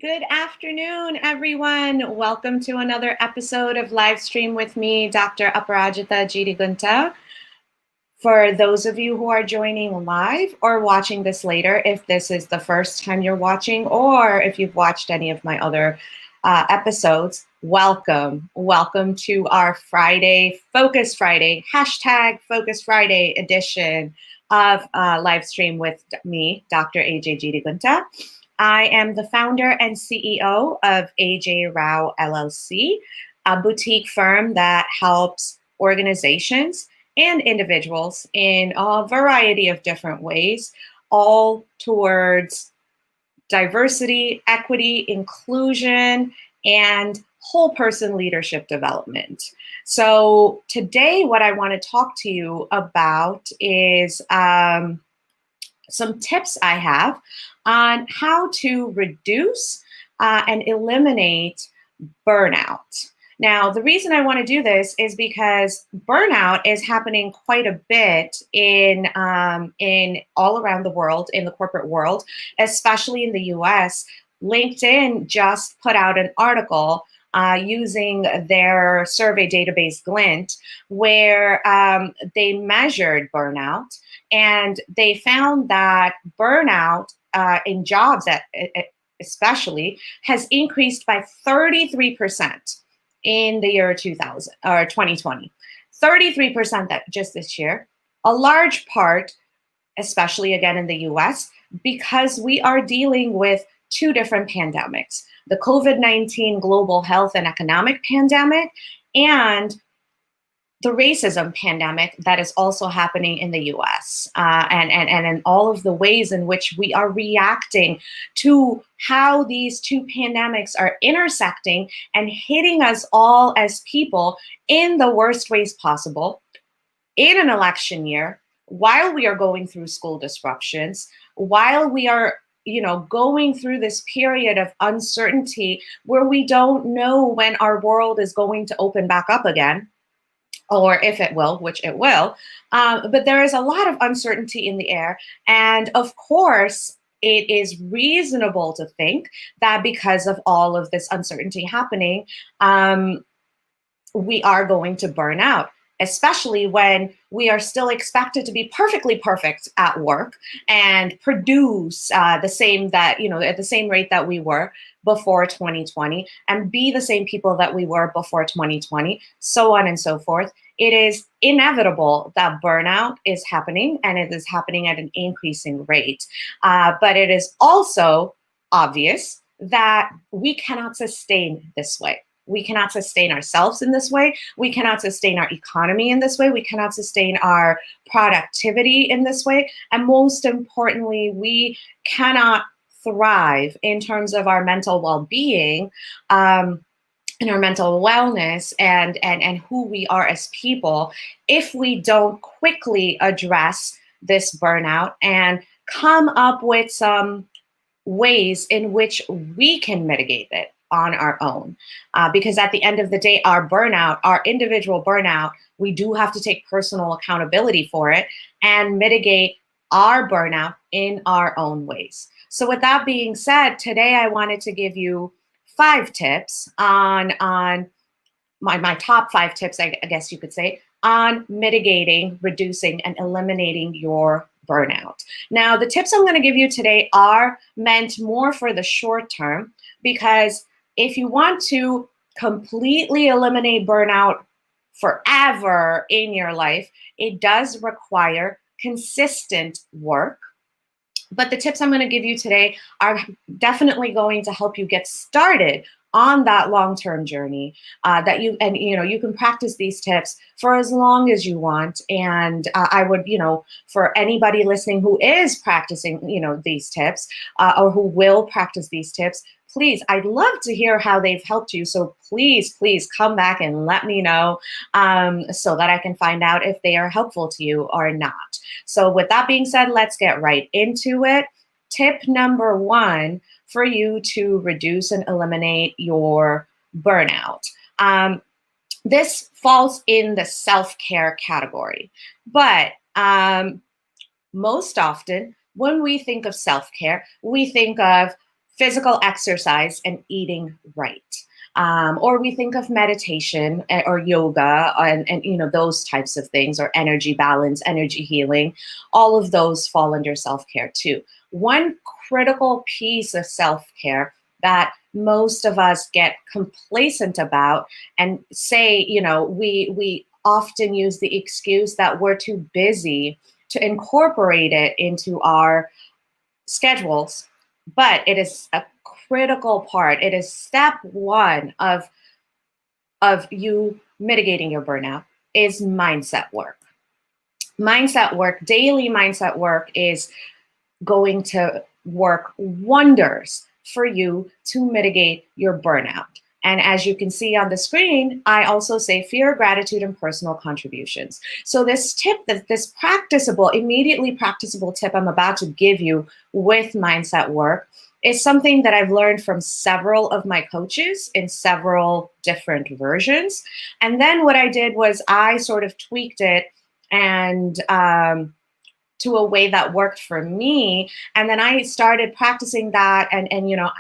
Good afternoon, everyone. Welcome to another episode of Live Stream with me, Dr. Aparajita Gidigunta. For those of you who are joining live or watching this later, if this is the first time you're watching, or if you've watched any of my other episodes, welcome. Welcome to our Focus Friday, #Focus Friday edition of Live Stream with me, Dr. AJ Gidigunta. I am the founder and CEO of AJ Rao LLC, a boutique firm that helps organizations and individuals in a variety of different ways, all towards diversity, equity, inclusion, and whole person leadership development. So today, what I want to talk to you about is some tips I have on how to reduce and eliminate burnout. Now, the reason I want to do this is because burnout is happening quite a bit in all around the world, in the corporate world, especially in the US. LinkedIn just put out an article using their survey database Glint, where they measured burnout, and they found that burnout in jobs, especially, has increased by 33% in the year 2000 or 2020. 33% that just this year. A large part, especially again in the US, because we are dealing with two different pandemics: the COVID-19 global health and economic pandemic, and the racism pandemic that is also happening in the US, and in all of the ways in which we are reacting to how these two pandemics are intersecting and hitting us all as people in the worst ways possible in an election year, while we are going through school disruptions, while we are going through this period of uncertainty where we don't know when our world is going to open back up again, or if it will, which it will. But there is a lot of uncertainty in the air. And of course, it is reasonable to think that because of all of this uncertainty happening, we are going to burn out, especially when we are still expected to be perfectly perfect at work and produce at the same rate that we were before 2020, and be the same people that we were before 2020, so on and so forth. It is inevitable that burnout is happening, and it is happening at an increasing rate. But it is also obvious that we cannot sustain this way. We cannot sustain ourselves in this way. We cannot sustain our economy in this way. We cannot sustain our productivity in this way. And most importantly, we cannot thrive in terms of our mental well-being, and our mental wellness, and who we are as people, if we don't quickly address this burnout and come up with some ways in which we can mitigate it on our own. Because at the end of the day, our burnout, our individual burnout, we do have to take personal accountability for it and mitigate our burnout in our own ways. So with that being said, today I wanted to give you 5 tips on my top 5 tips, I guess you could say, on mitigating, reducing, and eliminating your burnout. Now, the tips I'm going to give you today are meant more for the short term, because if you want to completely eliminate burnout forever in your life, it does require consistent work. But the tips I'm going to give you today are definitely going to help you get started on that long-term journey, you can practice these tips for as long as you want. And I would, for anybody listening who is practicing, these tips, or who will practice these tips, please, I'd love to hear how they've helped you. So please come back and let me know, so that I can find out if they are helpful to you or not. So with that being said, let's get right into it. Tip number 1 for you to reduce and eliminate your burnout. This falls in the self-care category, but most often when we think of self-care, we think of physical exercise and eating right. Or we think of meditation or yoga and those types of things, or energy balance, energy healing. All of those fall under self-care too. One critical piece of self-care that most of us get complacent about and say, we often use the excuse that we're too busy to incorporate it into our schedules, but it is a critical part. It is step one of you mitigating your burnout is mindset work. Mindset work, daily mindset work is going to work wonders for you to mitigate your burnout. And as you can see on the screen, I also say fear, gratitude, and personal contributions. So this tip, this practicable, immediately practicable tip I'm about to give you with mindset work is something that I've learned from several of my coaches in several different versions. And then what I did was I sort of tweaked it and to a way that worked for me. And then I started practicing that and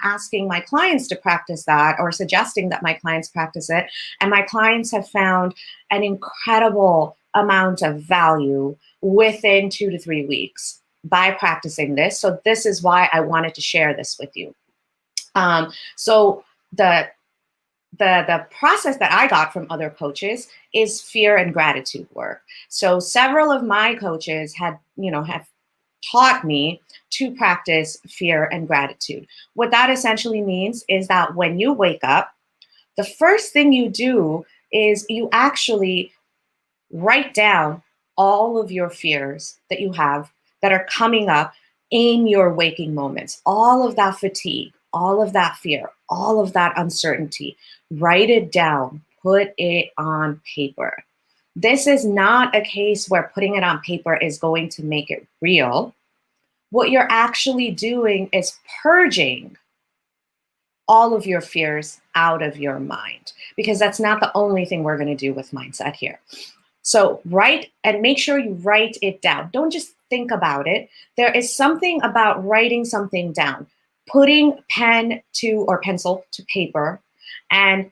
asking my clients to practice that, or suggesting that my clients practice it. And my clients have found an incredible amount of value within 2 to 3 weeks by practicing this. So this is why I wanted to share this with you. So the process that I got from other coaches is fear and gratitude work. So several of my coaches have taught me to practice fear and gratitude. What that essentially means is that when you wake up, the first thing you do is you actually write down all of your fears that you have that are coming up in your waking moments, all of that fatigue, all of that fear, all of that uncertainty. Write it down, put it on paper. This is not a case where putting it on paper is going to make it real. What you're actually doing is purging all of your fears out of your mind, because that's not the only thing we're going to do with mindset here. So write and make sure you write it down. Don't just think about it. There is something about writing something down, putting pen to or pencil to paper and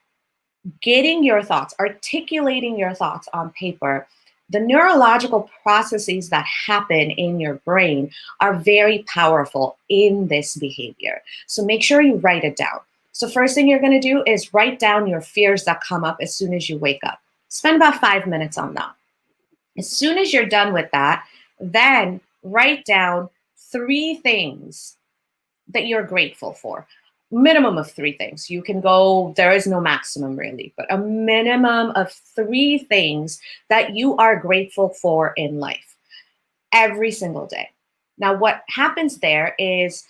getting your thoughts, articulating your thoughts on paper. The neurological processes that happen in your brain are very powerful in this behavior. So make sure you write it down. So first thing you're going to do is write down your fears that come up as soon as you wake up. Spend about 5 minutes on that. As soon as you're done with that, then write down 3 things that you're grateful for. Minimum of 3 things. You can go, there is no maximum really, but a minimum of 3 things that you are grateful for in life every single day. Now, what happens there is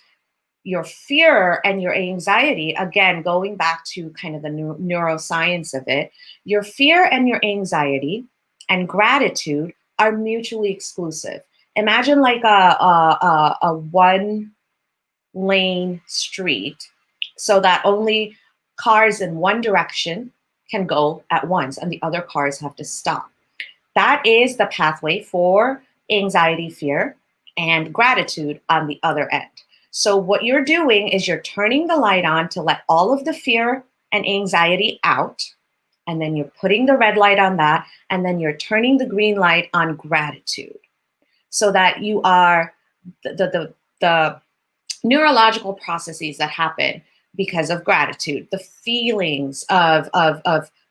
your fear and your anxiety, again, going back to kind of the neuroscience of it, your fear and your anxiety and gratitude are mutually exclusive. Imagine like a one-lane street, so that only cars in one direction can go at once and the other cars have to stop. That is the pathway for anxiety, fear, and gratitude on the other end. So what you're doing is you're turning the light on to let all of the fear and anxiety out, and then you're putting the red light on that, and then you're turning the green light on gratitude, so that you are the neurological processes that happen because of gratitude, the feelings of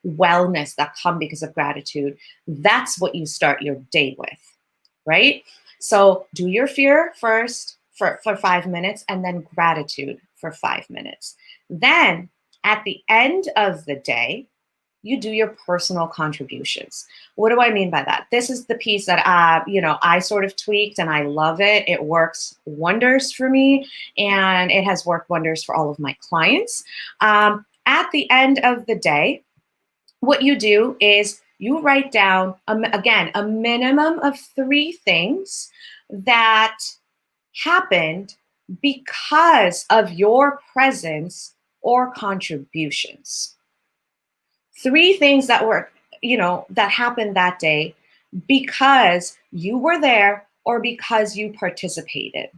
wellness that come because of gratitude. That's what you start your day with, right? So do your fear first for 5 minutes, and then gratitude for 5 minutes. Then at the end of the day, you do your personal contributions. What do I mean by that? This is the piece that I sort of tweaked, and I love it. It works wonders for me, and it has worked wonders for all of my clients. At the end of the day, what you do is you write down, again, a minimum of 3 things that happened because of your presence or contributions. 3 things that were, that happened that day because you were there or because you participated.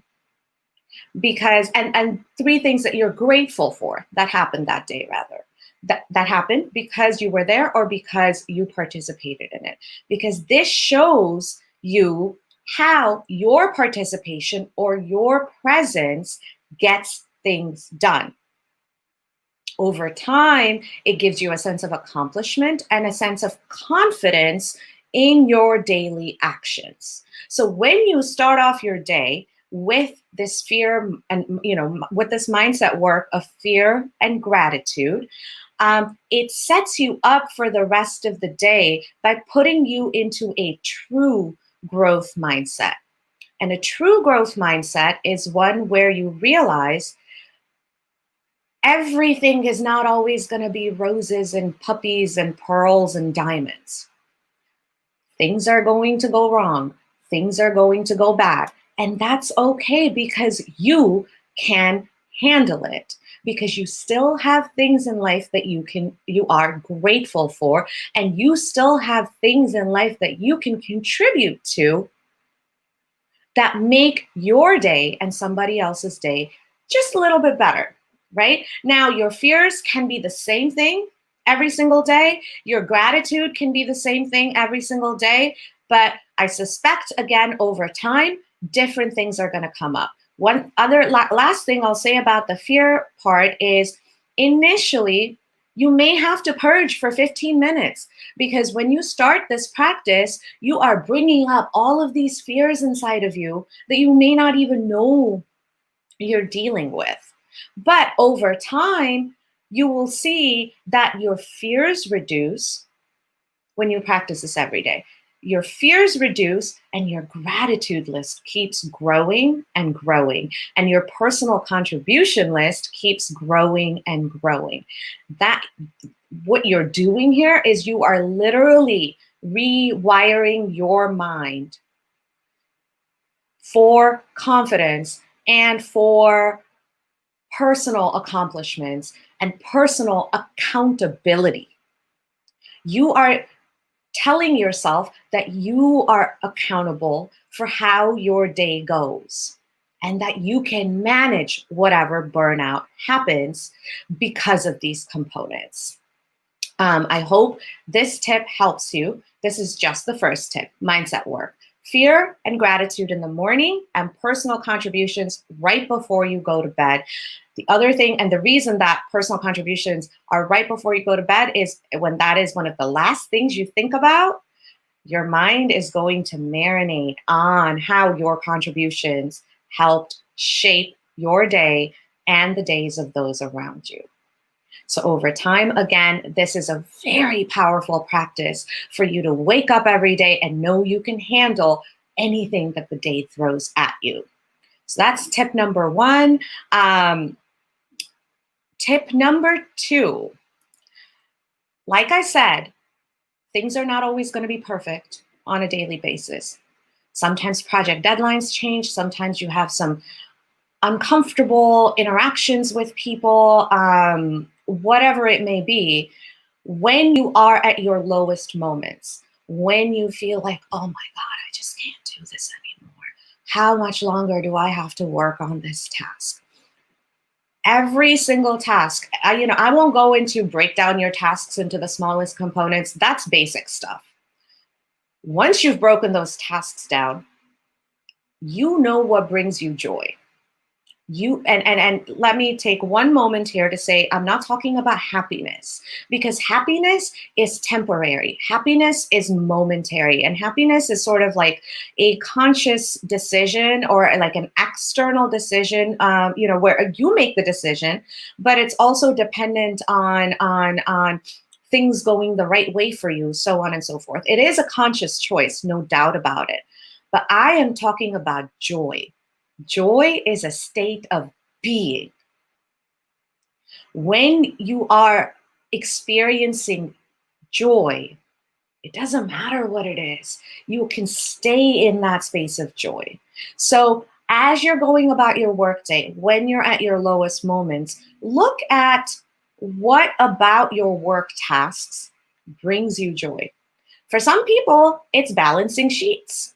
because, and three things that you're grateful for that happened that day, rather. That happened because you were there or because you participated in it. Because this shows you how your participation or your presence gets things done. Over time, it gives you a sense of accomplishment and a sense of confidence in your daily actions. So when you start off your day with this fear and, with this mindset work of fear and gratitude, it sets you up for the rest of the day by putting you into a true growth mindset. And a true growth mindset is one where you realize everything is not always going to be roses and puppies and pearls and diamonds. Things are going to go wrong. Things are going to go bad. And that's okay because you can handle it, because you still have things in life that you are grateful for, and you still have things in life that you can contribute to that make your day and somebody else's day just a little bit better, right? Now, your fears can be the same thing every single day. Your gratitude can be the same thing every single day. But I suspect, again, over time, different things are going to come up. One other last thing I'll say about the fear part is initially, you may have to purge for 15 minutes, because when you start this practice, you are bringing up all of these fears inside of you that you may not even know you're dealing with. But over time, you will see that your fears reduce when you practice this every day. Your fears reduce and your gratitude list keeps growing and growing, and your personal contribution list keeps growing and growing. What you're doing here is you are literally rewiring your mind for confidence and for personal accomplishments and personal accountability. You are telling yourself that you are accountable for how your day goes and that you can manage whatever burnout happens because of these components. I hope this tip helps you. This is just the first tip, mindset work. Fear and gratitude in the morning and personal contributions right before you go to bed. The other thing, and the reason that personal contributions are right before you go to bed, is when that is one of the last things you think about, your mind is going to marinate on how your contributions helped shape your day and the days of those around you. So over time, again, this is a very powerful practice for you to wake up every day and know you can handle anything that the day throws at you. So that's tip number one. Tip number two, like I said, things are not always going to be perfect on a daily basis. Sometimes project deadlines change. Sometimes you have some uncomfortable interactions with people, whatever it may be. When you are at your lowest moments, when you feel like, oh my God, I just can't do this anymore. How much longer do I have to work on this task? Every single task, I won't go into break down your tasks into the smallest components. That's basic stuff. Once you've broken those tasks down, you know what brings you joy. And let me take one moment here to say, I'm not talking about happiness, because happiness is temporary. Happiness is momentary, and happiness is sort of like a conscious decision or like an external decision, where you make the decision, but it's also dependent on things going the right way for you, so on and so forth. It is a conscious choice, no doubt about it. But I am talking about joy. Joy is a state of being. When you are experiencing joy, it doesn't matter what it is. You can stay in that space of joy. So as you're going about your workday, when you're at your lowest moments, look at what about your work tasks brings you joy. For some people, it's balancing sheets.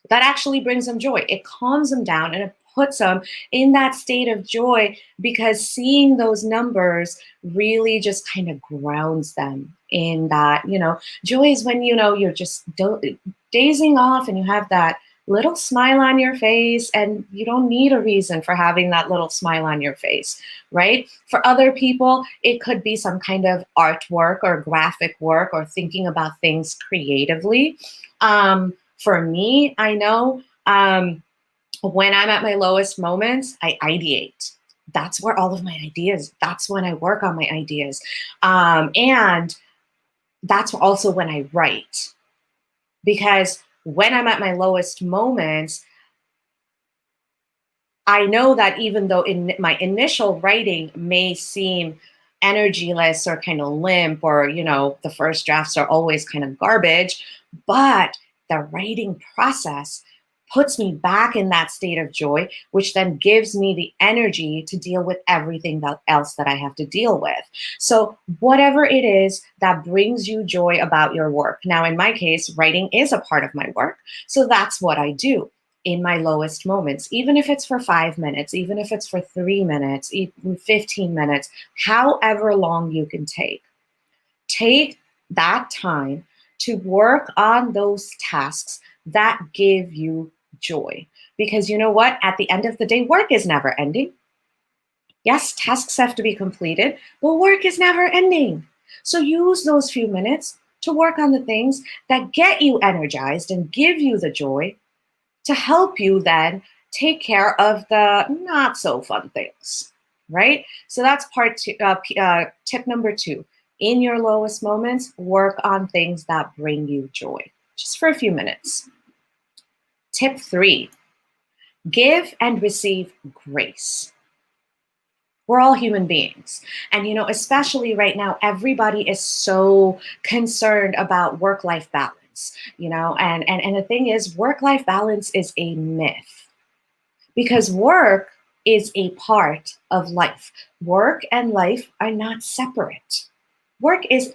That actually brings them joy. It calms them down and it puts them in that state of joy, because seeing those numbers really just kind of grounds them in that, joy is when, you're just dazing off and you have that little smile on your face, and you don't need a reason for having that little smile on your face, right? For other people, it could be some kind of artwork or graphic work or thinking about things creatively. For me, I know when I'm at my lowest moments, I ideate. That's where all of my ideas, that's when I work on my ideas. And that's also when I write. Because when I'm at my lowest moments, I know that even though in my initial writing may seem energyless or kind of limp, or, the first drafts are always kind of garbage, but the writing process puts me back in that state of joy, which then gives me the energy to deal with everything else that I have to deal with. So whatever it is that brings you joy about your work. Now, in my case, writing is a part of my work. So that's what I do in my lowest moments, even if it's for 5 minutes, even if it's for 3 minutes, even 15 minutes, however long you can take. Take that time to work on those tasks that give you joy. Because you know what? At the end of the day, work is never ending. Yes, tasks have to be completed, but work is never ending. So use those few minutes to work on the things that get you energized and give you the joy, to help you then take care of the not so fun things, right? So that's tip number 2. In your lowest moments, work on things that bring you joy, just for a few minutes. Tip 3, give and receive grace. We're all human beings. And, especially right now, everybody is so concerned about work-life balance, and the thing is, work-life balance is a myth, because work is a part of life. Work and life are not separate. Work is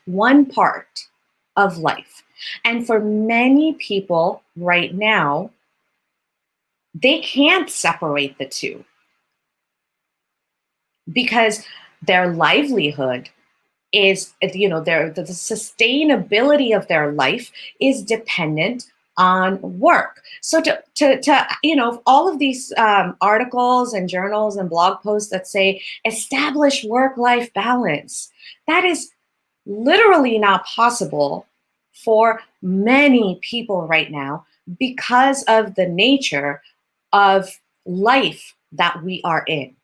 one part of life. And for many people right now, they can't separate the two, because their livelihood is, the sustainability of their life is dependent on work. So to all of these articles and journals and blog posts that say establish work-life balance, that is literally not possible for many people right now, because of the nature of life that we are in.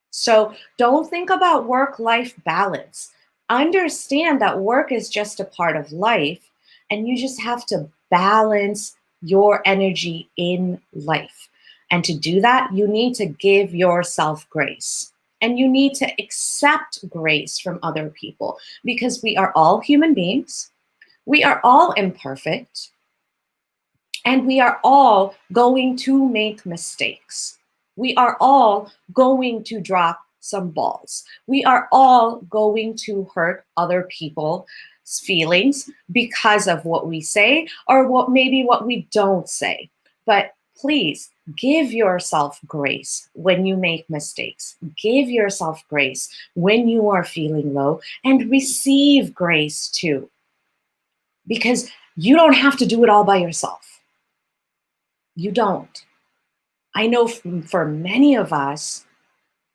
So don't think about work-life balance. Understand that work is just a part of life, and you just have to balance your energy in life. And to do that, you need to give yourself grace. And you need to accept grace from other people, because we are all human beings. We are all imperfect. And we are all going to make mistakes. We are all going to drop some balls. We are all going to hurt other people's feelings because of what we say, or what we don't say. But please give yourself grace when you make mistakes. Give yourself grace when you are feeling low, and receive grace too. Because you don't have to do it all by yourself. You don't. I know for many of us,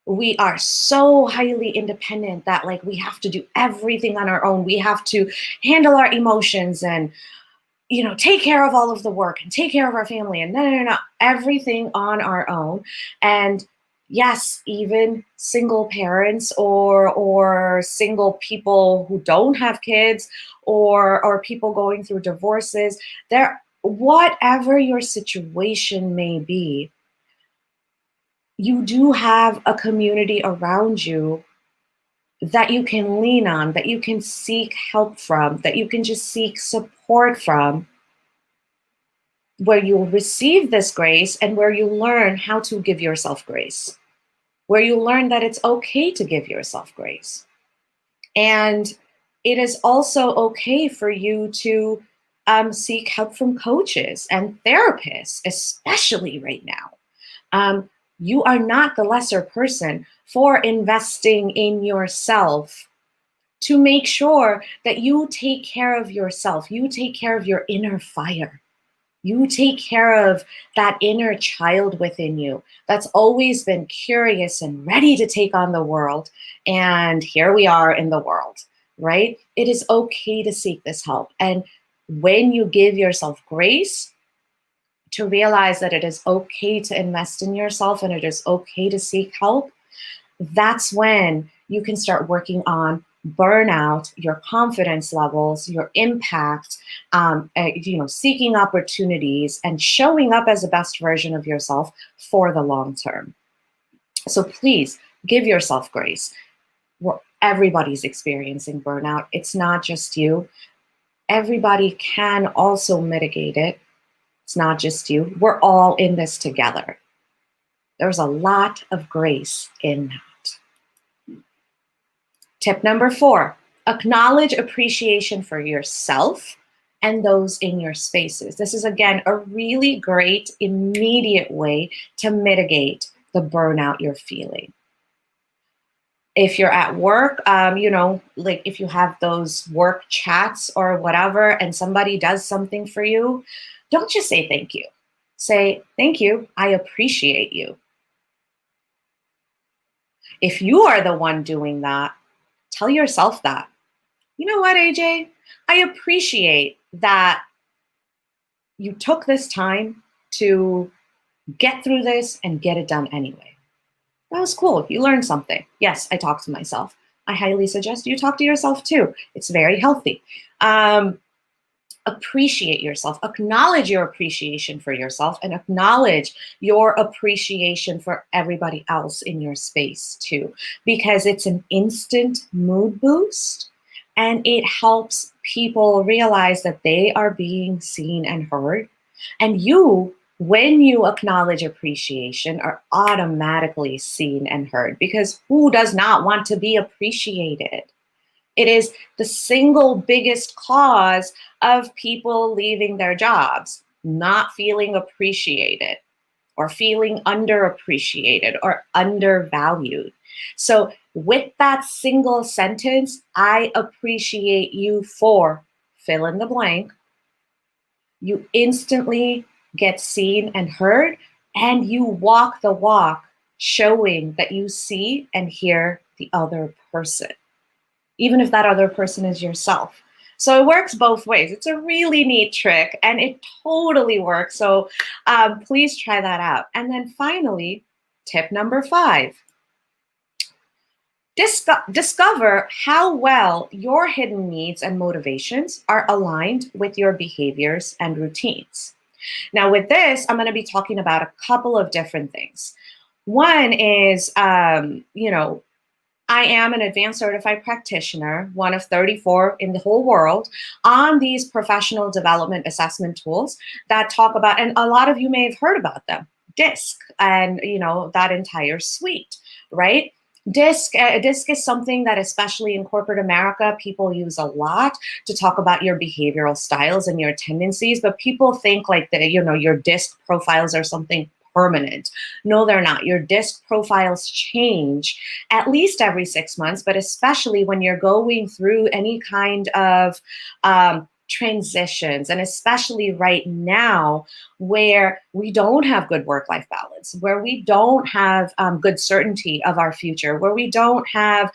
we are so highly independent that we have to do everything on our own. We have to handle our emotions and, take care of all of the work and take care of our family and no, everything on our own. And yes, even single parents or single people who don't have kids, or people going through divorces, whatever your situation may be, you do have a community around you that you can lean on, that you can seek help from, that you can just seek support from, where you'll receive this grace and where you learn how to give yourself grace, where you learn that it's okay to give yourself grace. And it is also okay for you to seek help from coaches and therapists, especially right now. You are not the lesser person for investing in yourself to make sure that you take care of yourself. You take care of your inner fire. You take care of that inner child within you that's always been curious and ready to take on the world. And here we are in the world, right? It is okay to seek this help. And when you give yourself grace to realize that it is okay to invest in yourself and it is okay to seek help, that's when you can start working on burnout, your confidence levels, your impact, seeking opportunities and showing up as the best version of yourself for the long term. So please give yourself grace. Everybody's experiencing burnout. It's not just you. Everybody can also mitigate it. It's not just you. We're all in this together. There's a lot of grace in that. Tip number 4, acknowledge appreciation for yourself and those in your spaces. This is, again, a really great immediate way to mitigate the burnout you're feeling. If you're at work, like if you have those work chats or whatever, and somebody does something for you, don't just say thank you. Say, thank you, I appreciate you. If you are the one doing that, tell yourself that. You know what, AJ? I appreciate that you took this time to get through this and get it done anyway. That was cool. You learned something. Yes, I talk to myself. I highly suggest you talk to yourself too. It's very healthy. Appreciate yourself. Acknowledge your appreciation for yourself and acknowledge your appreciation for everybody else in your space too, because it's an instant mood boost and it helps people realize that they are being seen and heard. And you, when you acknowledge appreciation, are automatically seen and heard, because who does not want to be appreciated? It is the single biggest cause of people leaving their jobs, not feeling appreciated or feeling underappreciated or undervalued. So with that single sentence, I appreciate you for fill in the blank, you instantly get seen and heard, and you walk the walk showing that you see and hear the other person, even if that other person is yourself. So it works both ways. It's a really neat trick and it totally works. So please try that out. And then finally, tip number 5, discover how well your hidden needs and motivations are aligned with your behaviors and routines. Now with this, I'm going to be talking about a couple of different things. One is, I am an advanced certified practitioner, one of 34 in the whole world, on these professional development assessment tools that talk about, and a lot of you may have heard about them, DISC and, that entire suite, right? DISC is something that, especially in corporate America, people use a lot to talk about your behavioral styles and your tendencies, but people think like that, your DISC profiles are something permanent. No, they're not. Your DISC profiles change at least every 6 months, but especially when you're going through any kind of transitions, and especially right now where we don't have good work-life balance, where we don't have good certainty of our future, where we don't have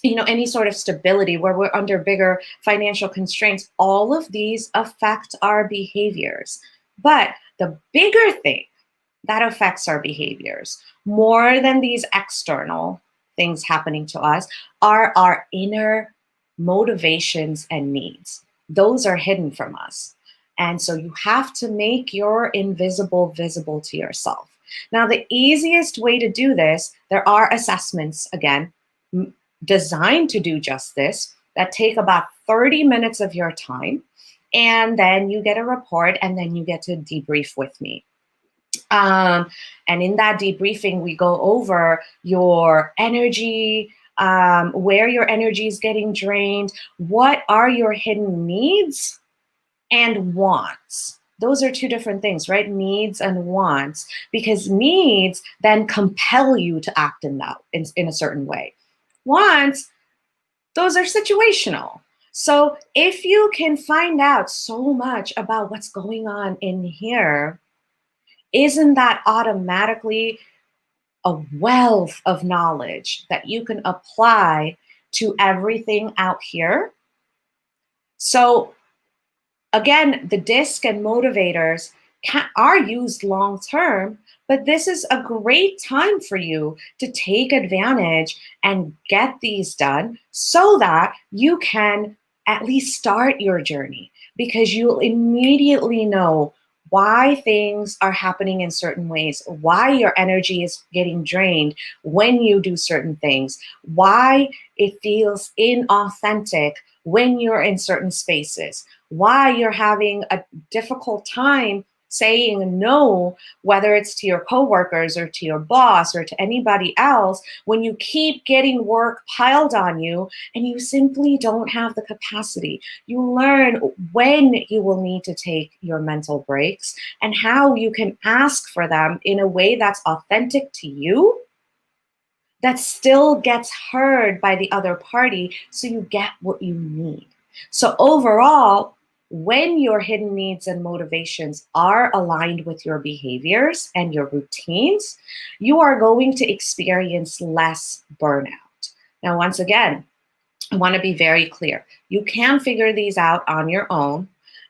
any sort of stability, where we're under bigger financial constraints. All of these affect our behaviors. But the bigger thing that affects our behaviors more than these external things happening to us are our inner motivations and needs. Those are hidden from us. And so you have to make your invisible visible to yourself. Now, the easiest way to do this, there are assessments, again, designed to do just this, that take about 30 minutes of your time. And then you get a report, and then you get to debrief with me. And in that debriefing, we go over your energy, where your energy is getting drained, what are your hidden needs and wants. those are two different things, right? Needs and wants, because needs then compel you to act in a certain way. Wants, those are situational. So if you can find out so much about what's going on in here, isn't that automatically a wealth of knowledge that you can apply to everything out here? So again, the disc and motivators are used long term, but this is a great time for you to take advantage and get these done so that you can at least start your journey, because you'll immediately know why things are happening in certain ways, why your energy is getting drained when you do certain things, why it feels inauthentic when you're in certain spaces, why you're having a difficult time saying no, whether it's to your coworkers or to your boss or to anybody else, when you keep getting work piled on you and you simply don't have the capacity. You learn when you will need to take your mental breaks and how you can ask for them in a way that's authentic to you, that still gets heard by the other party, so you get what you need. So overall, when your hidden needs and motivations are aligned with your behaviors and your routines, you are going to experience less burnout. Now, once again, I want to be very clear. You can figure these out on your own,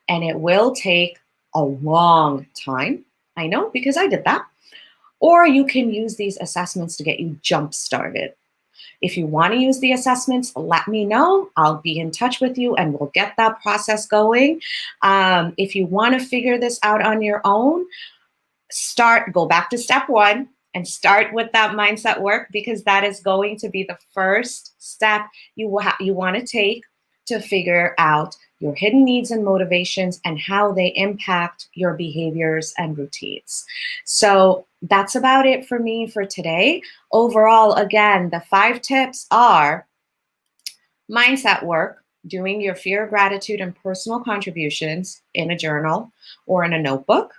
and it will take a long time. I know, because I did that. Or you can use these assessments to get you jump started. If you want to use the assessments, let me know. I'll be in touch with you and we'll get that process going. If you want to figure this out on your own, go back to step 1 and start with that mindset work, because that is going to be the first step you want to take to figure out your hidden needs and motivations and how they impact your behaviors and routines. So that's about it for me for today. Overall, again, the 5 tips are mindset work, doing your fear, gratitude, and personal contributions in a journal or in a notebook.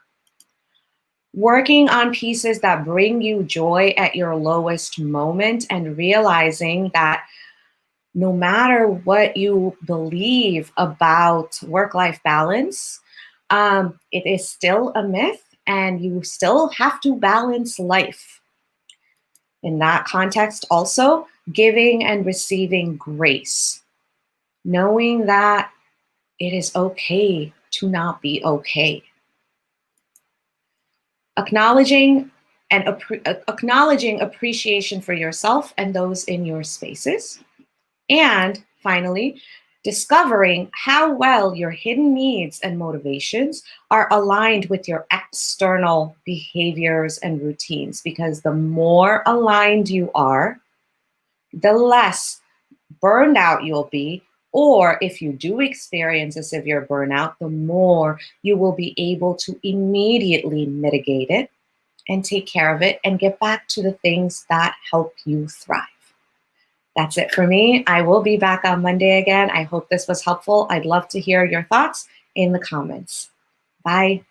Working on pieces that bring you joy at your lowest moment and realizing that no matter what you believe about work-life balance, it is still a myth and you still have to balance life. In that context, also, giving and receiving grace, knowing that it is okay to not be okay. Acknowledging appreciation for yourself and those in your spaces. And finally, discovering how well your hidden needs and motivations are aligned with your external behaviors and routines, because the more aligned you are, the less burned out you'll be. Or if you do experience a severe burnout, the more you will be able to immediately mitigate it and take care of it and get back to the things that help you thrive. That's it for me. I will be back on Monday again. I hope this was helpful. I'd love to hear your thoughts in the comments. Bye.